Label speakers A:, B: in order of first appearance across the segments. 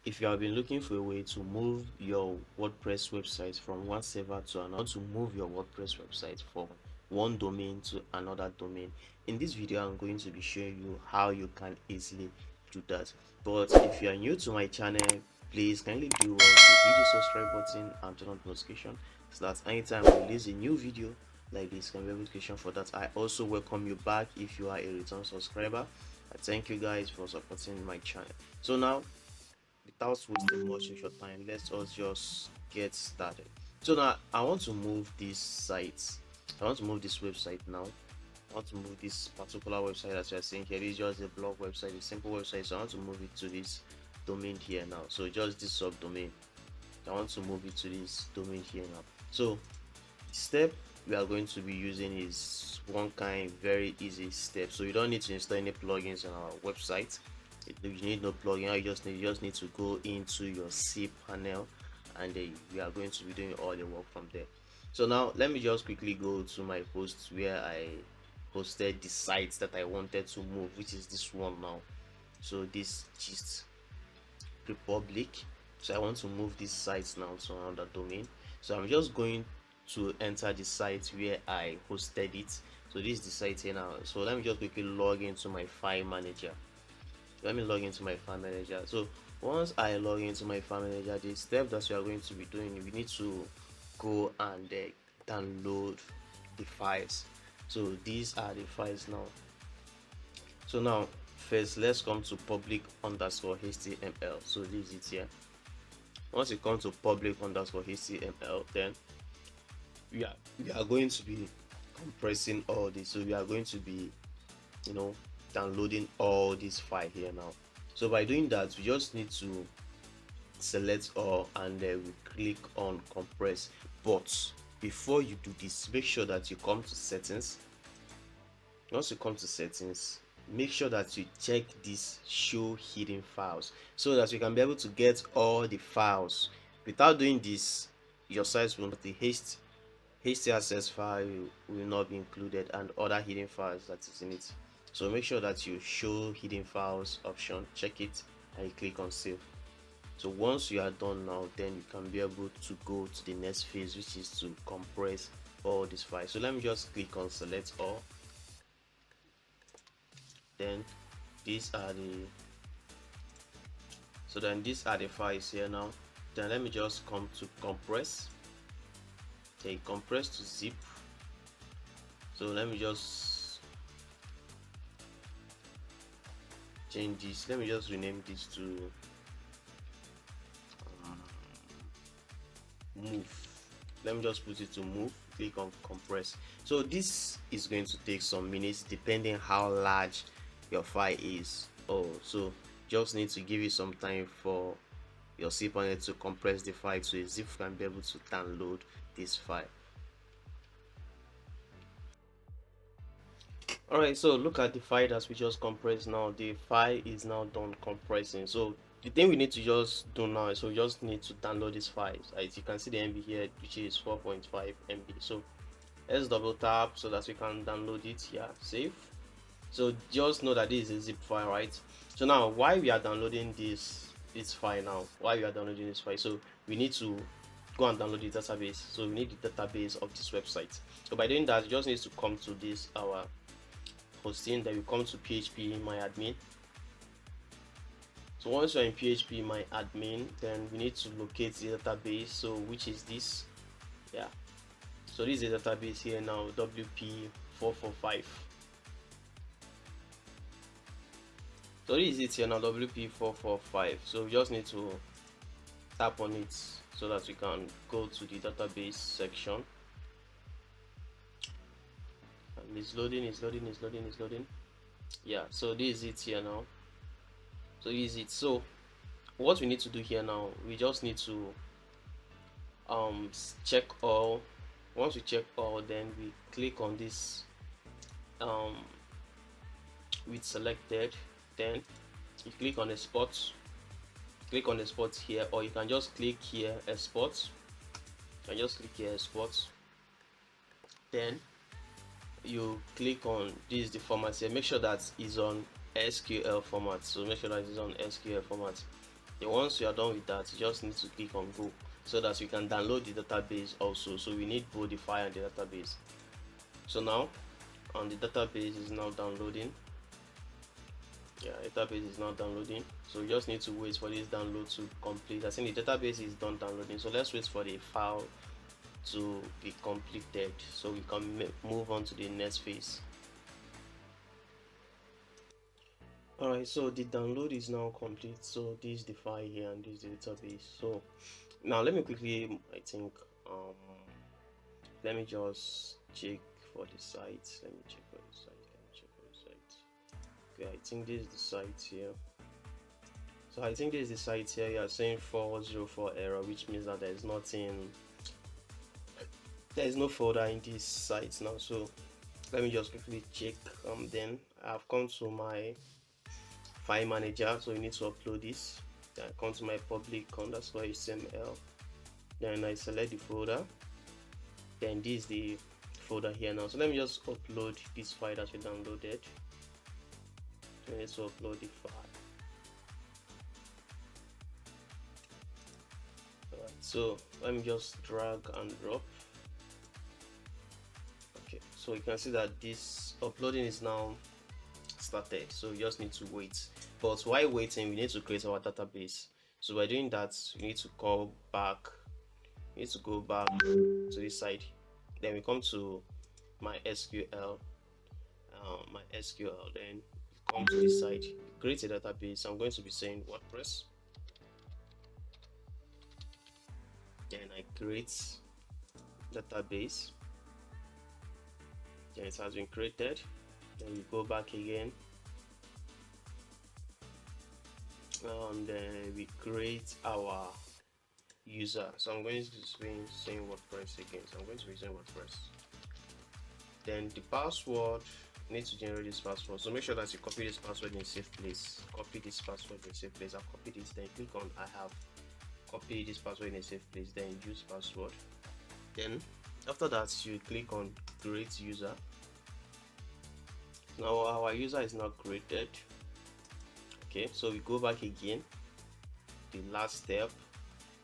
A: If you have been looking for a way to move your WordPress website from one server to another, to move your WordPress website from one domain to another domain, in this video I'm going to be showing you how you can easily do that. But if you are new to my channel, please kindly do well to hit the subscribe button and turn on notification so that anytime I release a new video like this, can be notification for that. I also welcome you back if you are a return subscriber. I thank you guys for supporting my channel. So now, without wasting much of your time, let's us just get started. So now I want to move this site. I want to move this website now. I want to move this particular website as you are seeing here. This is just a blog website, a simple website. So I want to move it to this domain here now. So just this subdomain. I want to move it to this domain here now. So the step we are going to be using is one kind very easy step. So you don't need to install any plugins on our website. You need no plugin. You just need to go into your cPanel, and we are going to be doing all the work from there. So now let me just quickly go to my post where I posted the sites that I wanted to move, which is this one now. So this Gist Republic. So I want to move these sites now to another domain. So I'm just going to enter the site where I hosted it. So this is the site here now. So let me just quickly log into my file manager. Let me log into my file manager. So once I log into my file manager, the step that we are going to be doing, we need to go and download the files. So these are the files now. So now first let's come to public underscore html. So this is it here. Once you come to public underscore html, then we are going to be compressing all this. So we are going to be, downloading all this file here now. So by doing that, we just need to select all, and then we click on compress. But before you do this, make sure that you come to settings. Once you come to settings, make sure that you check this show hidden files so that you can be able to get all the files. Without doing this, your site will not, the HTSS file will not be included, and other hidden files that is in it. So make sure that you show hidden files option, check it, and you click on save. So once you are done now, then you can be able to go to the next phase, which is to compress all these files. So let me just click on select all. Then these are the files here now. Then let me just come to compress. Okay, compress to zip. So let me just change this. Let me just rename this to move. Let me just put it to move. Click on compress. So this is going to take some minutes depending how large your file is. So just need to give it some time for your cPanel to compress the file to a zip, can be able to download this file. Alright, so look at the file that we just compressed now. The file is now done compressing. So the thing we need to just do now is we just need to download this file. As you can see the MB here, which is 4.5 MB. So let's double tap so that we can download it here. Save. So just know that this is a zip file, right? So now why we are downloading this file now? Why we are downloading this file? So we need to go and download the database. So we need the database of this website. So by doing that, you just need to come to this our hosting, then we come to PHP my admin. So once you're in PHP my admin, then we need to locate the database, so which is this. Yeah, so this is the database here now, WP445. So this is it here now, WP445. So we just need to tap on it so that we can go to the database section. And it's loading. Yeah, so this is it here now. So this is it. So what we need to do here now, we just need to check all. Once we check all, then we click on this with selected, then you click on export. Click on export here, or you can just click here export. You can just click here export, then you click on this is the format here. Make sure that is on SQL format. So make sure that is on SQL format. Then once you are done with that, you just need to click on go so that you can download the database also. So we need both the file and the database. So now the database is now downloading. Yeah, database is now downloading, so you just need to wait for this download to complete. I think the database is done downloading, so let's wait for the file to be completed so we can move on to the next phase. Alright, so the download is now complete. So this is the file here and this is the database. So now let me quickly, I think let me just check for the site. Let me check for the site. Okay, I think this is the site here. So I think this is the site here. You are saying 404 error, which means that there is nothing, there is no folder in this site now. So let me just quickly check. Then I've come to my file manager, so you need to upload this. Then I come to my public underscore HTML. Then I select the folder. Then this is the folder here now. So let me just upload this file that we downloaded. So I need to upload the file. Alright, so let me just drag and drop. Okay, so you can see that this uploading is now started, so you just need to wait. But while waiting, we need to create our database. So by doing that, you need to go back to this side. Then we come to my SQL, then come to this side, create a database. I'm going to be saying WordPress. Then I create database. Then it has been created. Then we go back again, and then we create our user. So I'm going to be saying WordPress again. So I'm going to be saying WordPress. Then the password, you need to generate this password. So make sure that you copy this password in a safe place. Copy this password in a safe place. I've copied it. Then click on I have copied this password in a safe place. Then use password. Then after that, you click on create user. Now our user is now created. Okay, so we go back again, the last step.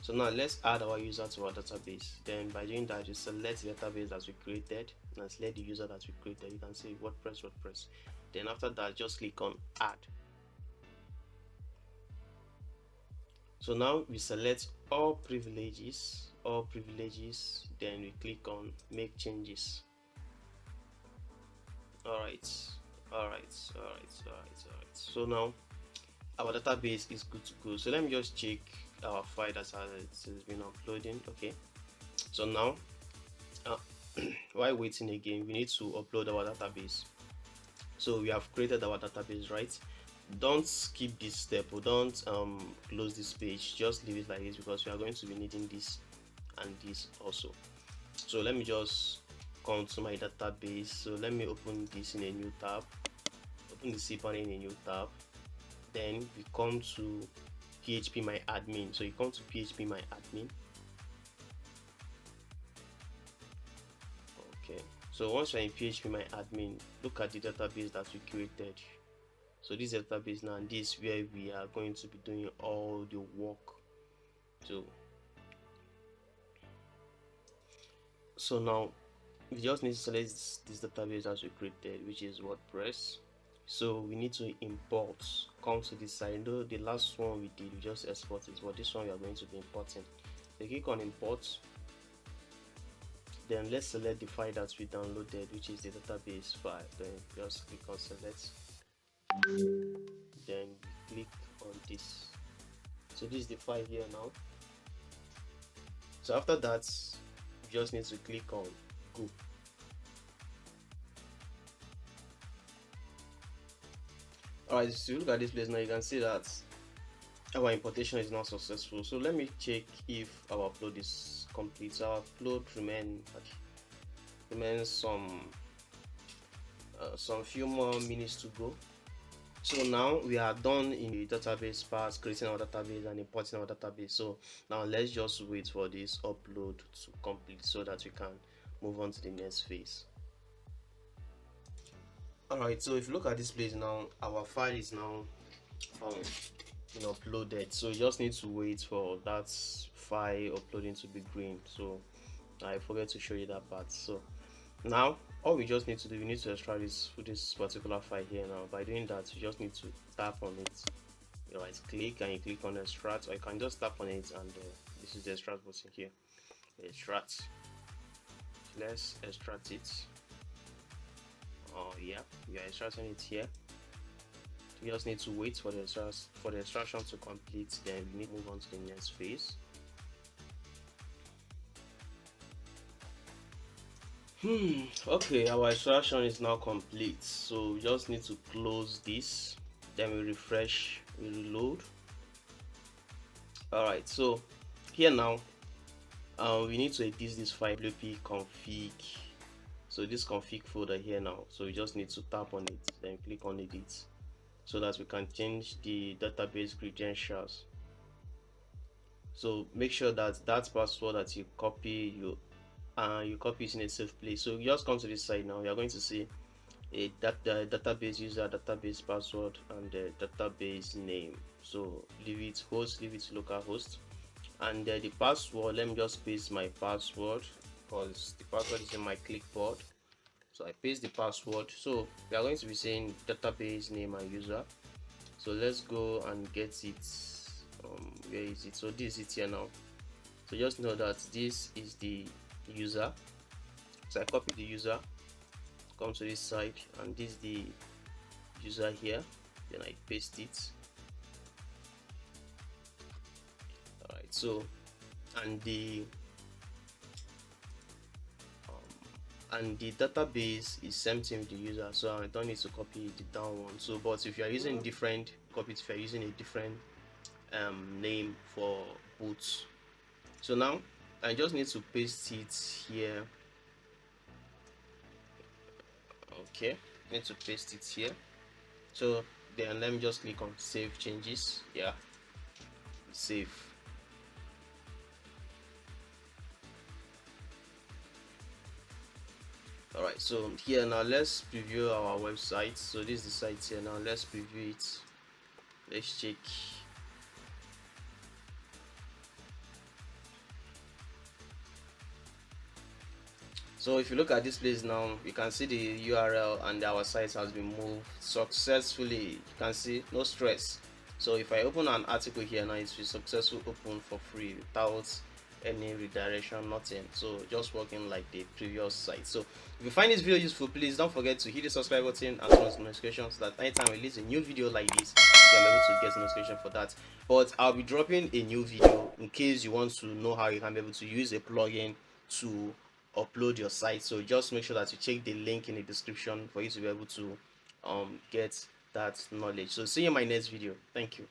A: So now let's add our user to our database. Then by doing that, you select the database that we created and select the user that we created. You can say WordPress. Then after that, just click on add. So now we select all privileges, then we click on make changes. Alright. So now our database is good to go. So let me just check our file that has been uploading. Okay, so now while waiting again, we need to upload our database. So we have created our database, right? Don't skip this step, or don't close this page. Just leave it like this because we are going to be needing this and this also. So let me just come to my database. So let me open this in a new tab, open the cPanel in a new tab. Then we come to PHP my admin. So you come to PHP my admin. Okay, so once you're in PHP my admin, look at the database that we created. So this database now, and this is where we are going to be doing all the work. So now we just need to select this database that we created, which is WordPress. So we need to import. Come to this side. Though the last one we did, we just export it, but this one we are going to be importing. So click on import. Then let's select the file that we downloaded, which is the database file. Then just click on select. Then click on this. So this is the file here now. So after that, you just need to click on go. Alright, so look at this place now, you can see that our importation is now successful. So let me check if our upload is complete. So our upload remains some few more minutes to go. So now we are done in the database part, creating our database and importing our database. So now let's just wait for this upload to complete so that we can move on to the next phase. Alright, so if you look at this place now, our file is now found. uploaded, so you just need to wait for that file uploading to be green. So I forget to show you that part. So now all we just need to do, we need to extract this particular file here. Now by doing that, you just need to tap on it. You right click and you click on extract, or you can just tap on it, and this is the extract button here. Extract. Let's extract it. Oh yeah, we are extracting it here. You just need to wait for the extraction to complete. Then we need to move on to the next phase. Okay, our extraction is now complete, so we just need to close this, then we refresh, we reload. All right, so here now we need to edit this file wp config. So this config folder here now, so we just need to tap on it, then click on edit, so that we can change the database credentials. So make sure that that password that you copy, you copy it in a safe place. So you just come to this side now, you are going to see the database user, database password, and the database name. So leave it host, leave it localhost, and the password, let me just paste my password because the password is in my clipboard. So I paste the password. So we are going to be saying database name and user. So let's go and get it. Where is it? So this is it here now. So just know that this is the user. So I copy the user, come to this side, and this is the user here, then I paste it. All right, so and the database is same thing with the user, so I don't need to copy the down one. So but if you are using different, copy it if you are using a different name for both. So now I just need to paste it here. Okay, need to paste it here. So then let me just click on save changes. Yeah, save. All right, so here now let's preview our website. So this is the site here now. Let's preview it. Let's check. So if you look at this place now, you can see the URL, and our site has been moved successfully. You can see, no stress. So if I open an article here now, it's successfully open for free without any redirection, nothing. So just working like the previous site. So if you find this video useful, please don't forget to hit the subscribe button and turn on notifications, so that anytime I release a new video like this, you're able to get notification for that. But I'll be dropping a new video in case you want to know how you can be able to use a plugin to upload your site. So just make sure that you check the link in the description for you to be able to get that knowledge. So see you in my next video. Thank you.